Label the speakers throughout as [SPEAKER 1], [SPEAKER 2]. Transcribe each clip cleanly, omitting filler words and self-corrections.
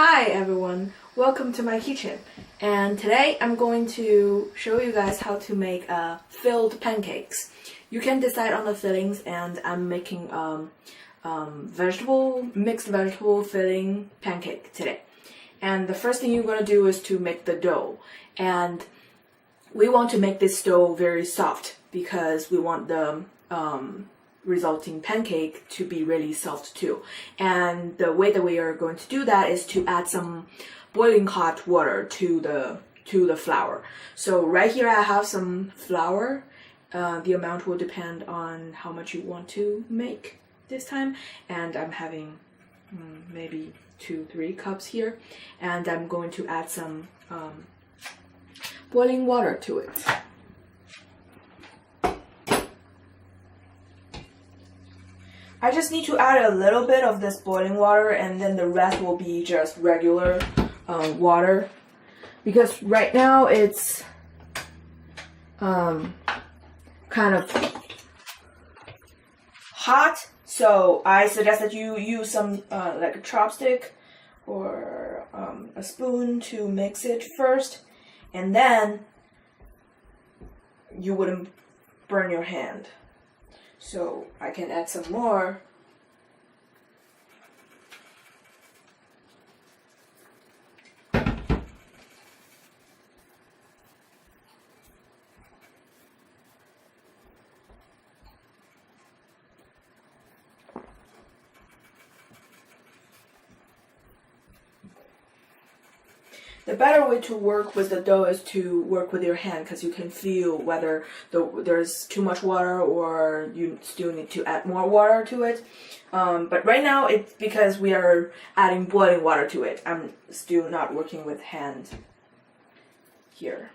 [SPEAKER 1] Hi everyone, welcome to my kitchen. And today I'm going to show you guys how to make filled pancakes. You can decide on the fillings, and I'm making mixed vegetable filling pancake today. And the first thing you're going to do is to make the dough. And we want to make this dough very soft because we want the resulting pancake to be really soft too. And the way that we are going to do that is to add some boiling hot water to the flour. So right here I have some flour. The amount will depend on how much you want to make this time, and I'm having maybe 2-3 cups here, and I'm going to add some boiling water to it. I just need to add a little bit of this boiling water, and then the rest will be just regular water, because right now it's kind of hot, so I suggest that you use some like a chopstick or a spoon to mix it first, and then you wouldn't burn your hand. So I can add some more. The better way to work with the dough is to work with your hand, because you can feel whether there's too much water or you still need to add more water to it. But right now, it's because we are adding boiling water to it. I'm still not working with hand here.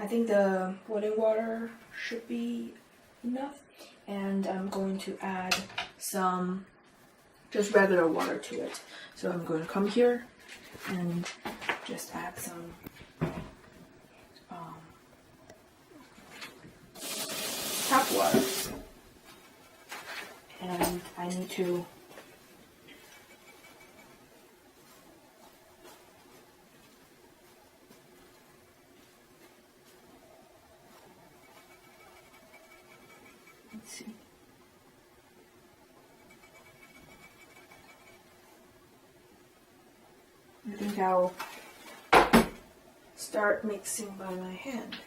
[SPEAKER 1] I think the boiling water should be enough, and I'm going to add some just regular water to it. So I'm going to come here and just add some tap water, and I need to let's see. I think I'll start mixing by my hand.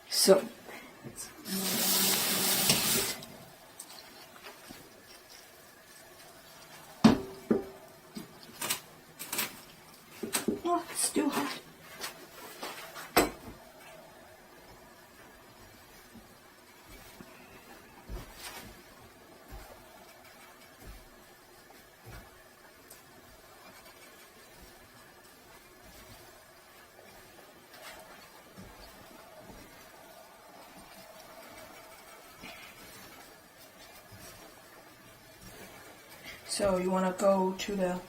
[SPEAKER 1] So oh, it's still hot. So you want to go to the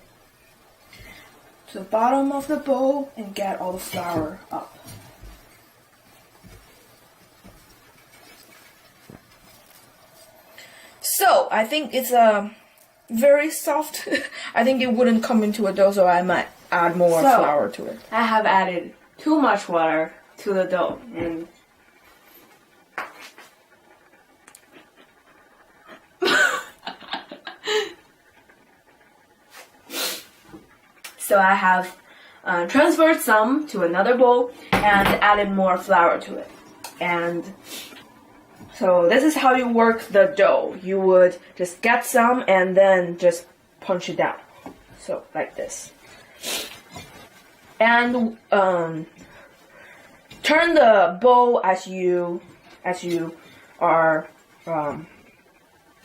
[SPEAKER 1] bottom of the bowl and get all the flour up. So I think it's very soft. I think it wouldn't come into a dough, so I might add more flour to it.
[SPEAKER 2] I have added too much water to the dough, and so I have transferred some to another bowl and added more flour to it. And so this is how you work the dough. You would just get some and then just punch it down. So like this. And turn the bowl as you are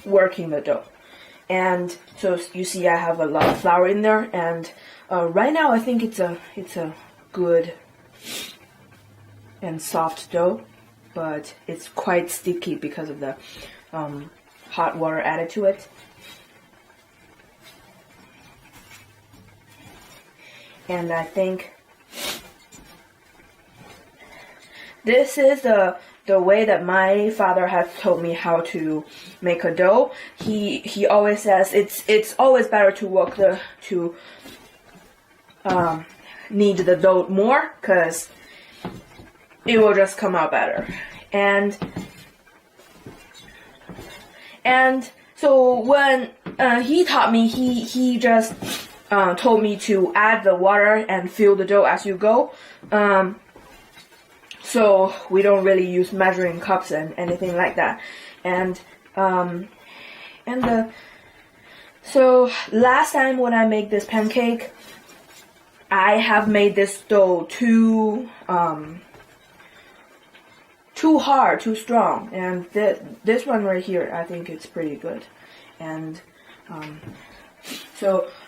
[SPEAKER 2] working the dough. And so you see I have a lot of flour in there, and right now I think it's a good and soft dough, but it's quite sticky because of the hot water added to it. And I think this is the way that my father has told me how to make a dough. He always says it's always better to work knead the dough more, because it will just come out better. And so when he taught me, he just told me to add the water and fill the dough as you go. So we don't really use measuring cups and anything like that. So last time when I made this pancake, I have made this dough too hard, too strong, and this one right here, I think it's pretty good. And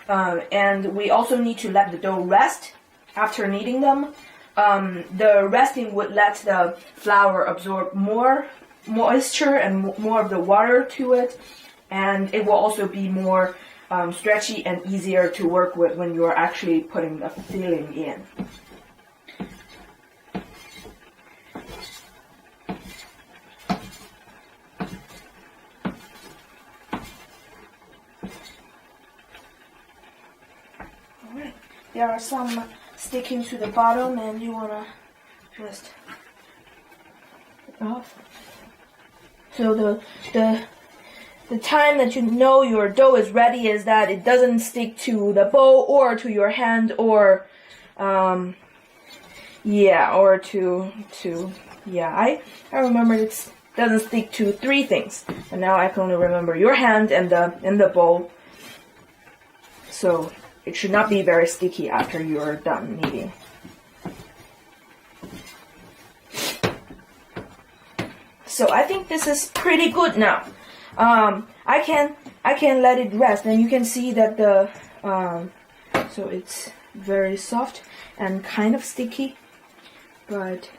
[SPEAKER 2] and we also need to let the dough rest after kneading them. The resting would let the flour absorb more moisture and more of the water to it, and it will also be more stretchy and easier to work with when you are actually putting the filling in. Alright, there are some sticking to the bottom, and you wanna just get off. So the time that you know your dough is ready is that it doesn't stick to the bowl or to your hand, or I remember it doesn't stick to 3 things, and now I can only remember your hand and the bowl. So it should not be very sticky after you're done kneading. So I think this is pretty good now. I can let it rest, and you can see that so it's very soft and kind of sticky, but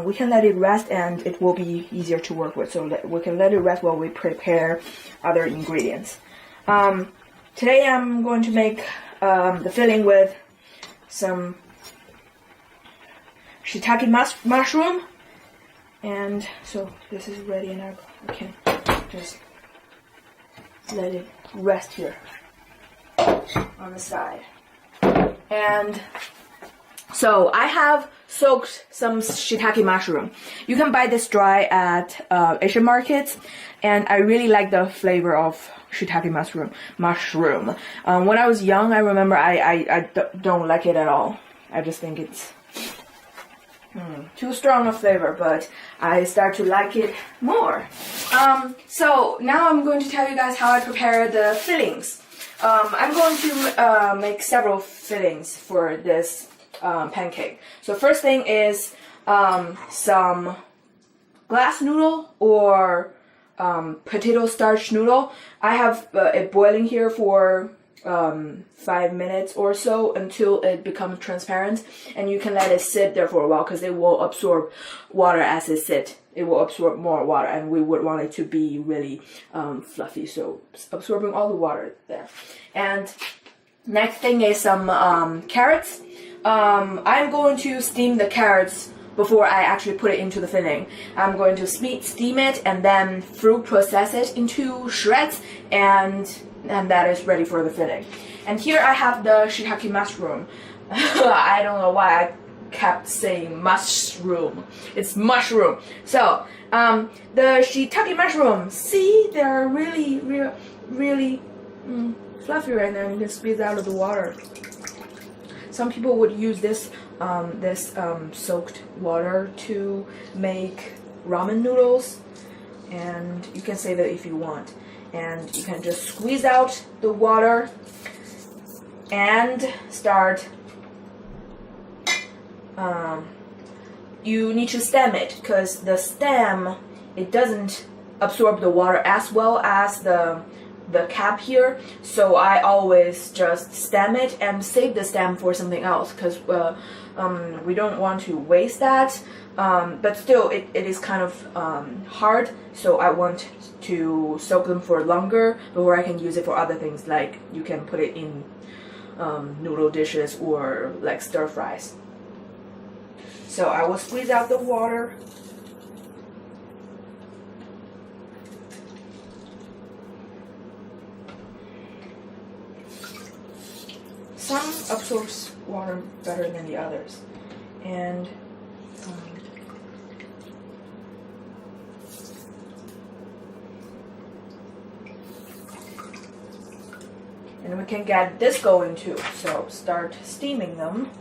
[SPEAKER 2] we can let it rest and it will be easier to work with. So we can let it rest while we prepare other ingredients. Today I'm going to make the filling with some shiitake mushroom, and so this is ready, and I can just let it rest here on the side. And so I have soaked some shiitake mushroom. You can buy this dry at Asian markets, and I really like the flavor of shiitake mushroom. When I was young, I remember I don't like it at all. I just think it's too strong a flavor, but I start to like it more. So now I'm going to tell you guys how I prepare the fillings. I'm going to make several fillings for this pancake. So first thing is some glass noodle or potato starch noodle. I have it boiling here for 5 minutes or so until it becomes transparent, and you can let it sit there for a while because it will absorb water as it sits. It will absorb more water, and we would want it to be really fluffy, so absorbing all the water there. And next thing is some carrots. I'm going to steam the carrots before I actually put it into the filling. I'm going to steam it and then fruit process it into shreds, and that is ready for the filling. And here I have the shiitake mushroom. I don't know why I kept saying mushroom. It's mushroom. So the shiitake mushroom, see, they're really fluffy right now. You can squeeze out of the water. Some people would use this soaked water to make ramen noodles, and you can save it if you want. And you can just squeeze out the water and start. You need to stem it, because the stem, it doesn't absorb the water as well as the cap here, so I always just stem it and save the stem for something else because we don't want to waste that, but still it is kind of hard, so I want to soak them for longer before I can use it for other things, like you can put it in noodle dishes or like stir fries. So I will squeeze out the water. Some absorbs water better than the others, and we can get this going too. So start steaming them.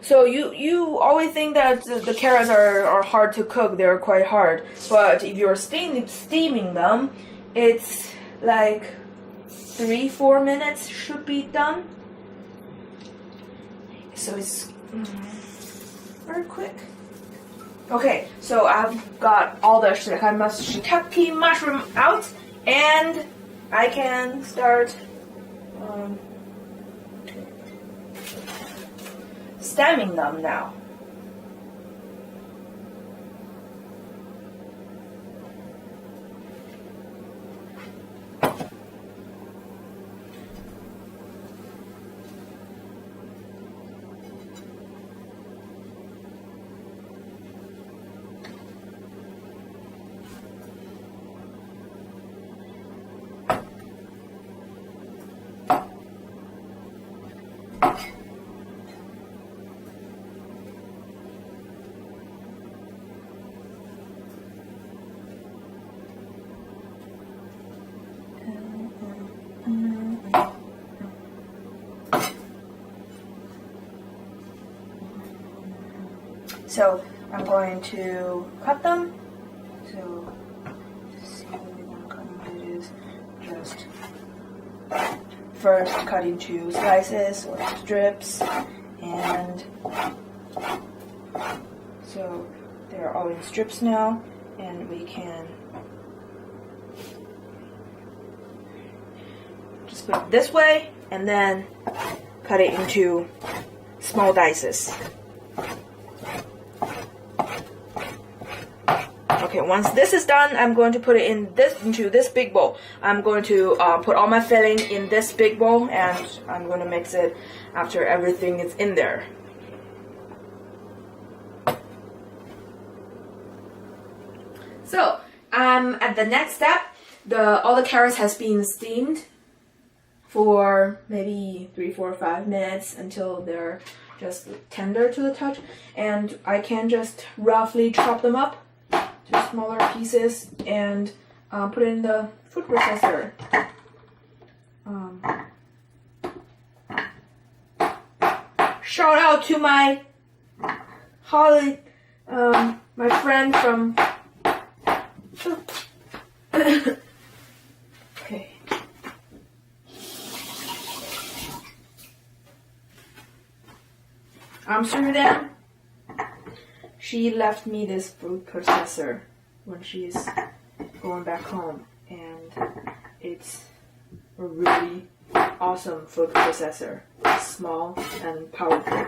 [SPEAKER 2] So you always think that the carrots are hard to cook. They're quite hard, but if you're steaming them, it's like 3-4 minutes should be done. So it's very quick. Okay, so I've got all the shiitake mushroom out, and I can start stemming them now. So I'm going to cut them. So see what I'm cutting it is just first cut into slices or strips, and so they're all in strips now, and we can just put it this way and then cut it into small dices. Okay, once this is done, I'm going to put it into this big bowl. I'm going to put all my filling in this big bowl, and I'm going to mix it after everything is in there. So, at the next step, all the carrots has been steamed for maybe 3, 4, 5 minutes until they're just tender to the touch, and I can just roughly chop them up to smaller pieces and put it in the food processor. Shout out to my Holly, my friend from. Okay. Amsterdam. She left me this food processor when she's going back home, and it's a really awesome food processor. It's small and powerful.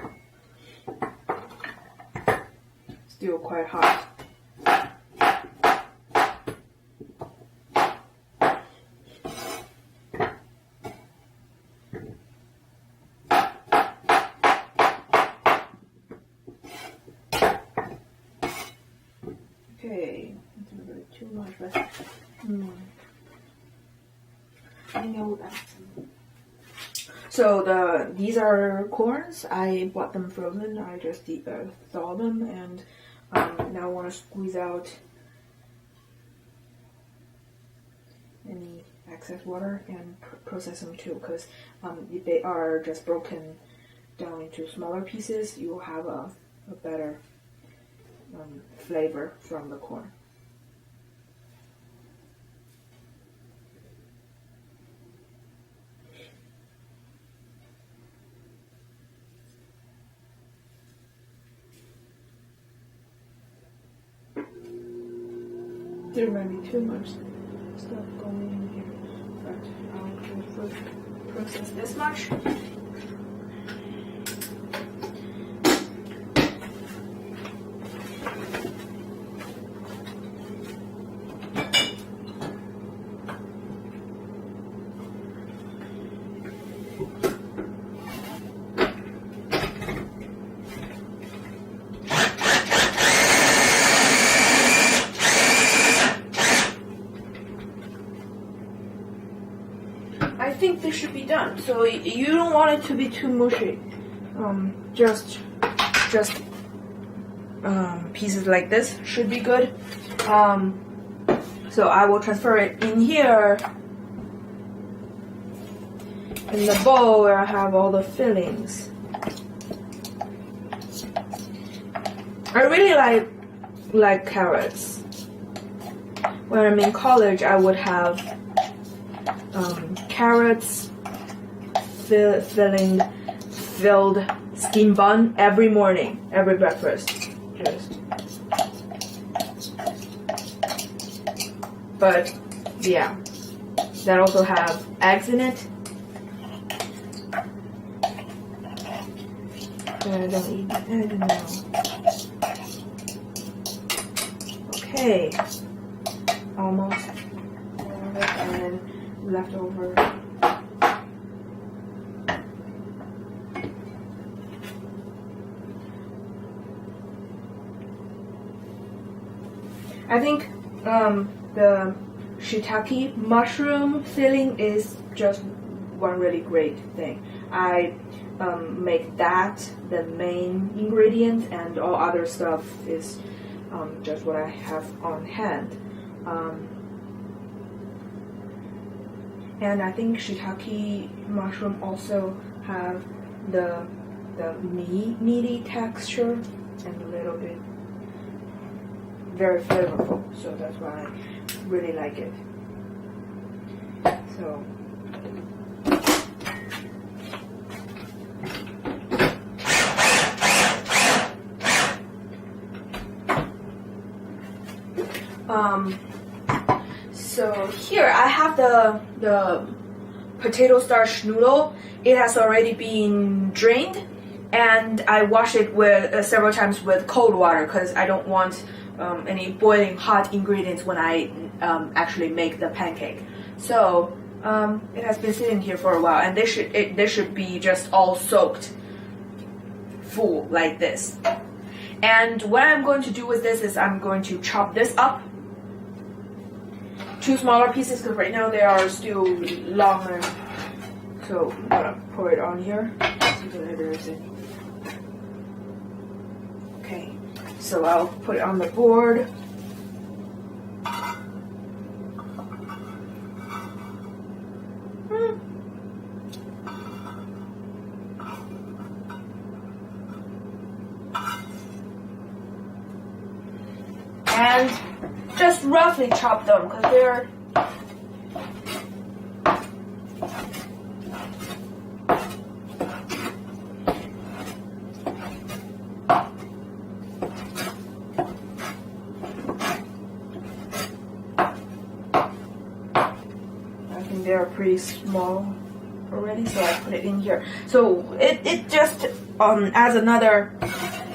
[SPEAKER 2] Still quite hot. Okay, it's a bit too much, but I know that. So these are corns. I bought them frozen. I just thaw them, and now I want to squeeze out any excess water and process them too, because if they are just broken down into smaller pieces, you will have a better flavor from the corn. There might be too much stuff going in here, but I'll just process this much. I think this should be done. So you don't want it to be too mushy. Just pieces like this should be good. So I will transfer it in here in the bowl where I have all the fillings. I really like carrots. When I'm in college, I would have carrots filled steamed bun every morning, every breakfast. But yeah, that also have eggs in it. But I don't eat egg now. Okay, almost. And leftover. I think the shiitake mushroom filling is just one really great thing. I make that the main ingredient, and all other stuff is just what I have on hand. And I think shiitake mushroom also have the meaty texture and a little bit very flavorful, so that's why I really like it. So so here I have the potato starch noodle. It has already been drained, and I wash it with several times with cold water because I don't want any boiling hot ingredients when I actually make the pancake. So it has been sitting here for a while, and they should be just all soaked full like this. And what I'm going to do with this is I'm going to chop this up. 2 smaller pieces because right now they are still longer. So I'm gonna pour it on here. See whether there's any. Okay, so I'll put it on the board. And just roughly chop them because they're they're pretty small already, so I put it in here. So it just adds another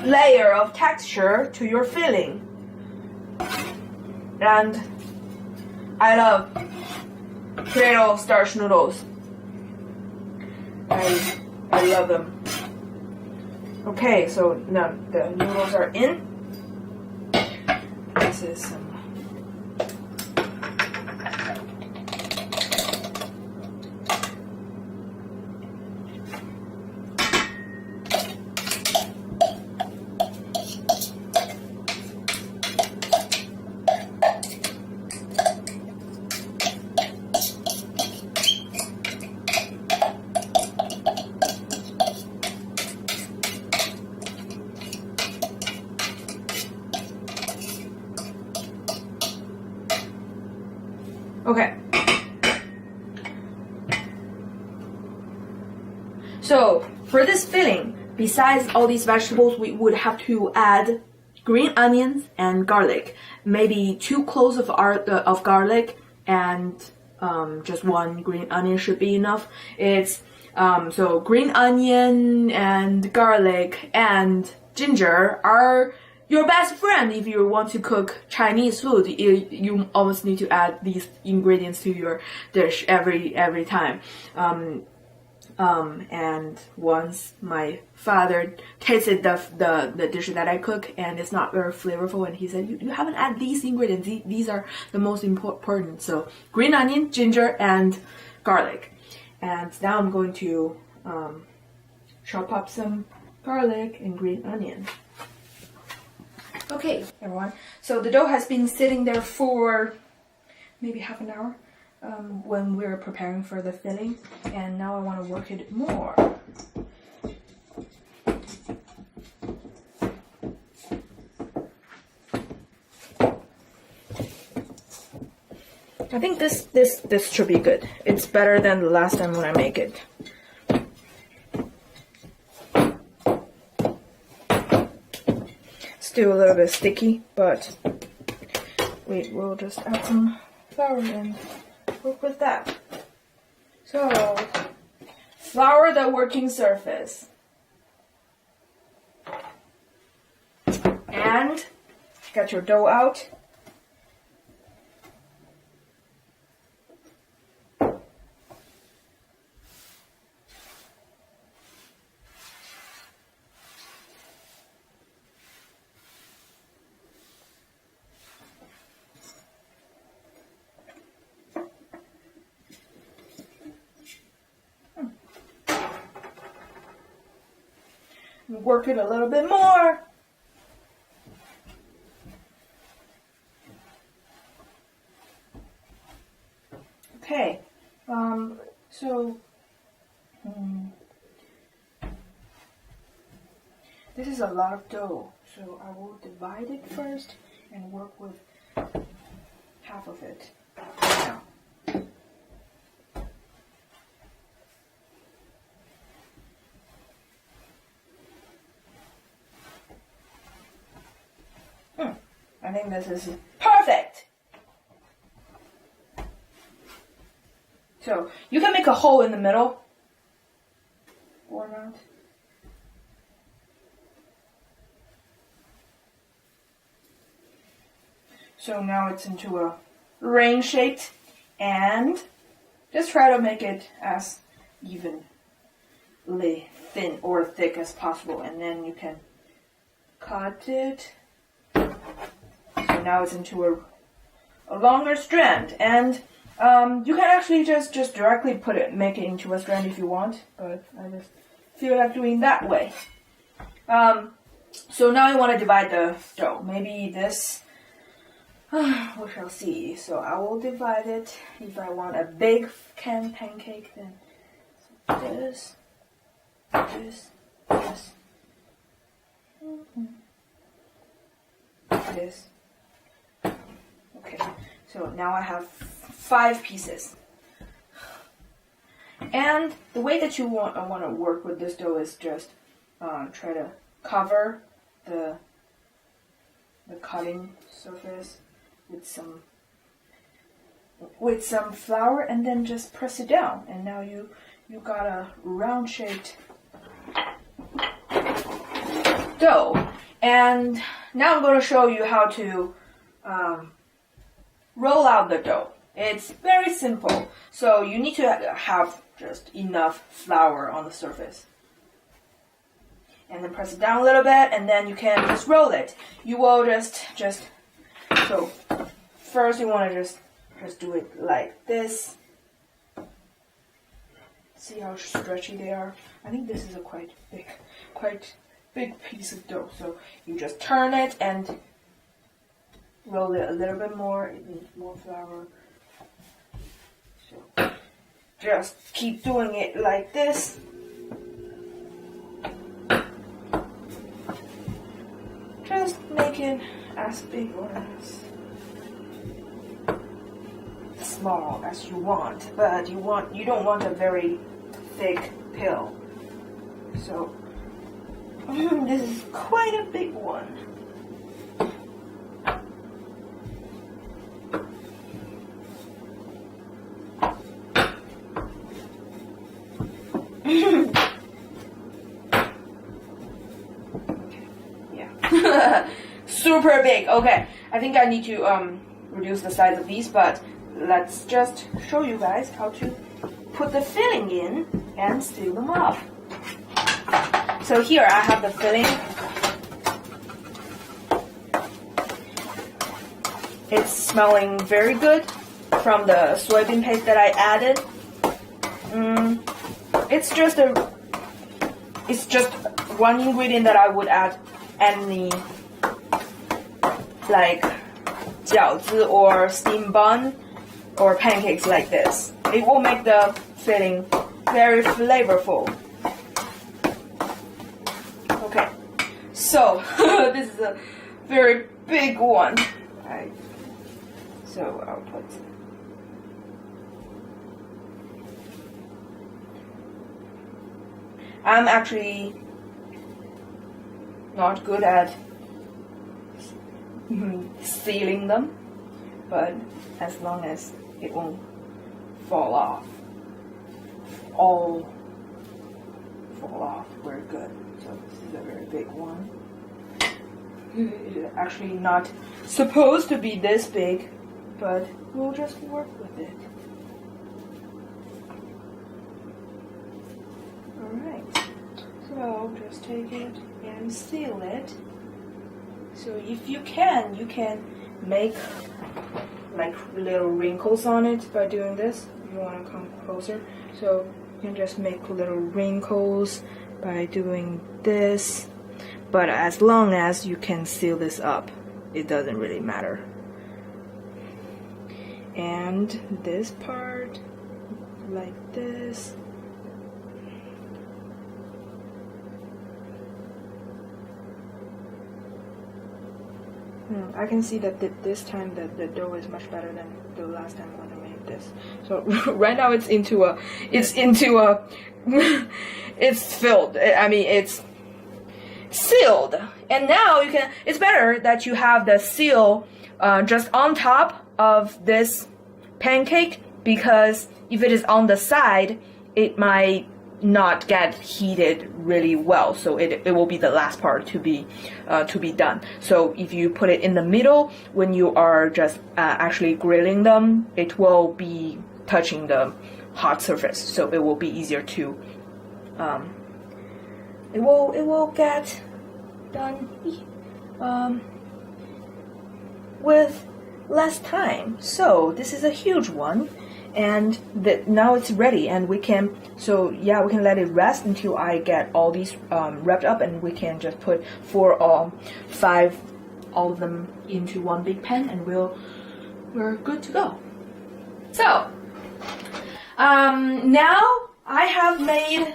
[SPEAKER 2] layer of texture to your filling. And I love potato starch noodles. I love them. Okay, so now the noodles are in. This is some okay. So for this filling, besides all these vegetables, we would have to add
[SPEAKER 1] green onions and garlic. Maybe 2 cloves of garlic and just 1 green onion should be enough. It's so green onion and garlic and ginger are your best friend if you want to cook Chinese food. You always need to add these ingredients to your dish every time. And once my father tasted the dish that I cook and it's not very flavorful, and he said, you haven't added these ingredients. These are the most important. So green onion, ginger, and garlic. And now I'm going to chop up some garlic and green onion. Okay, everyone. So the dough has been sitting there for maybe half an hour when we're preparing for the filling, and now I want to work it more. I think this should be good. It's better than the last time when I make it. Still a little bit sticky, but we'll just add some flour and work with that. So, flour the working surface. And get your dough out. Work it a little bit more. Okay, this is a lot of dough, so I will divide it first and work with half of it now. I think this is perfect. So you can make a hole in the middle or not. So now it's into a ring shaped, and just try to make it as evenly thin or thick as possible, and then you can cut it. So now it's into a longer strand, and you can actually just directly make it into a strand if you want, but I just feel like doing that way. So now I want to divide the dough. Maybe this, we shall see. So I will divide it. If I want a big pancake, then this. This. Okay, so now I have 5 pieces. And the way that I want to work with this dough is just try to cover the cutting surface with some flour, and then just press it down, and now you got a round shaped dough. And now I'm going to show you how to roll out the dough. It's very simple. So you need to have just enough flour on the surface. And then press it down a little bit, and then you can just roll it. You will just so first you want to just do it like this. See how stretchy they are? I think this is a quite big piece of dough. So you just turn it and roll it a little bit more. It needs more flour. So just keep doing it like this. Just make it as big or as small as you want, but you don't want a very thick pill. So this is quite a big one.
[SPEAKER 2] Super big. Okay, I think I need to reduce the size of these, but let's just show you guys how to put the filling in and seal them up. So here I have the filling. It's smelling very good from the soybean paste that I added. It's just one ingredient that I would add any like 饺子 or steam bun or pancakes like this. It will make the filling very flavorful. Okay, so this is a very big one. So I'll put. I'm actually not good at sealing them, but as long as it won't fall off, we're good. So this is a very big one. It's actually not supposed to be this big, but we'll just work with it. Alright, so just take it and seal it. So if you can make like little wrinkles on it by doing this. If you want to come closer, so you can just make little wrinkles by doing this. But as long as you can seal this up, it doesn't really matter. And this part, like this. I can see that this time the dough is much better than the last time when I made this. So right now it's filled. I mean, it's sealed. And now you can, it's better that you have the seal just on top of this pancake, because if it is on the side, it might not get heated really well, so it will be the last part to be done. So if you put it in the middle when you are just actually grilling them, it will be touching the hot surface, so it will be easier to it will get done with less time. So this is a huge one, and now it's ready, and we can let it rest until I get all these wrapped up, and we can just put 4 or 5 all of them into one big pan, and we're good to go. So now I have made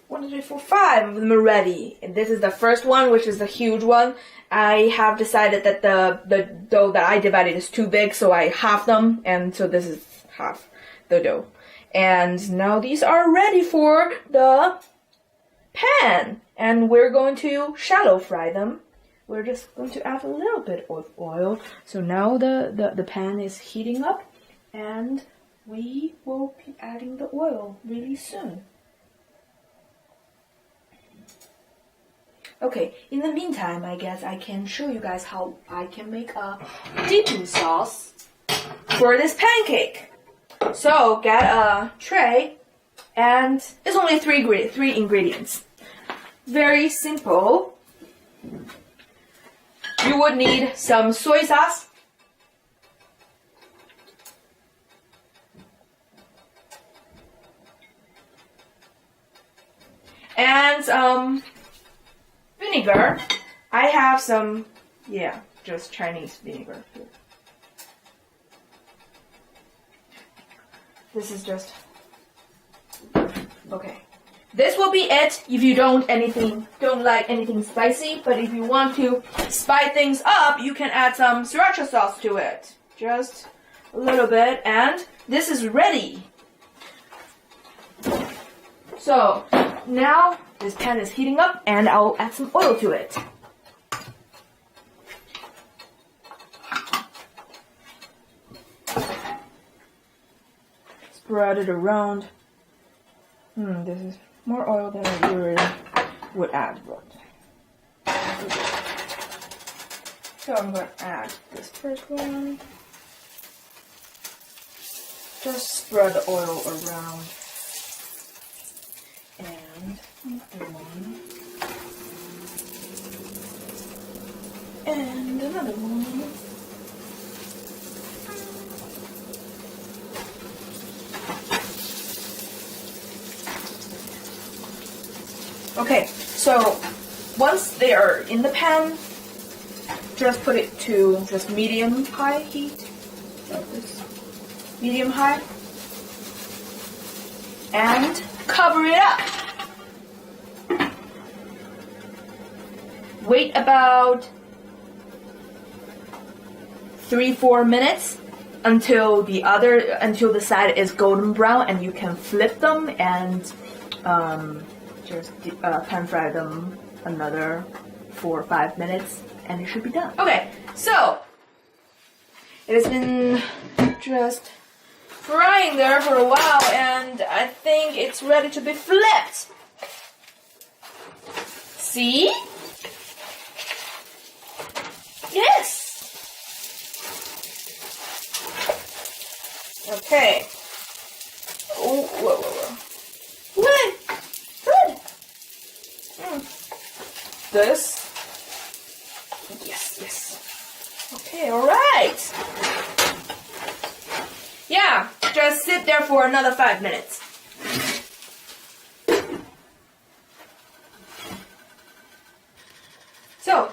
[SPEAKER 2] 1, 2, 3, 4, 5 of them ready, and this is the first one, which is the huge one. I have decided that the dough that I divided is too big, so I halved them, and so this is half the dough. And now these are ready for the pan, and we're going to shallow fry them. We're just going to add a little bit of oil. So now the pan is heating up, and we will be adding the oil really soon. Okay, in the meantime, I guess I can show you guys how I can make a dipping sauce for this pancake. So get a tray, and it's only three ingredients. Very simple. You would need some soy sauce, and vinegar. I have some, just Chinese vinegar here. This is just, okay. This will be it if you don't like anything spicy, but if you want to spice things up, you can add some sriracha sauce to it. Just a little bit, and this is ready. So now this pan is heating up, and I'll add some oil to it. Spread it around. This is more oil than I usually would add, but So I'm going to add this first one. Just spread the oil around. And another one. And another one. Okay, so once they are in the pan, just put it to just medium-high heat. Like this. Medium-high. And cover it up. Wait about 3-4 minutes until the side is golden brown, and you can flip them and just pan fry them another 4 or 5 minutes, and it should be done. Okay, so it has been just frying there for a while, and I think it's ready to be flipped. See? Yes. Okay. Oh, whoa, whoa, whoa. Good. Good. This. Yes, yes. Okay, alright. Yeah, just sit there for another 5 minutes. So,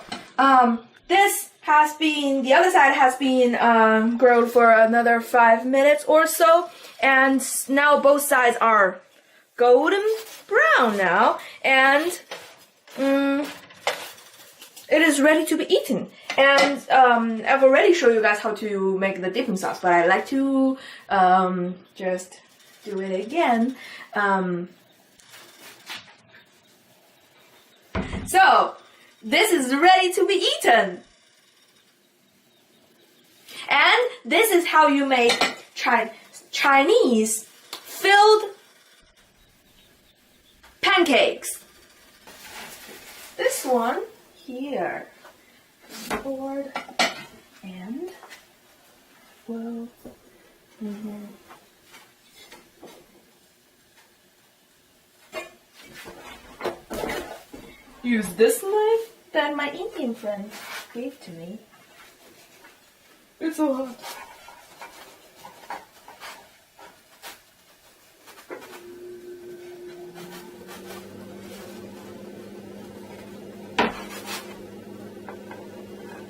[SPEAKER 2] the other side has been grilled for another 5 minutes or so, and now both sides are golden brown now, and it is ready to be eaten. And I've already shown you guys how to make the dipping sauce, but I like to just do it again. So, this is ready to be eaten. And this is how you make Chinese filled pancakes. This one here. Forward and whoa. Use this knife that my Indian friend gave to me. It's so hot.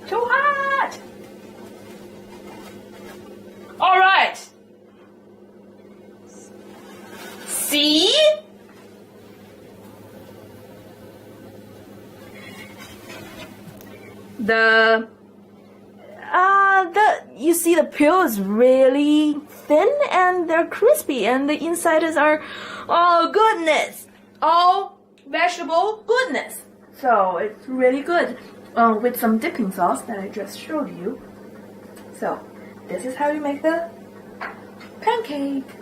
[SPEAKER 2] Too hot! Alright! See? You see the peel is really thin and they're crispy, and the insiders are all goodness, all vegetable goodness. So it's really good with some dipping sauce that I just showed you. So this is how you make the pancake.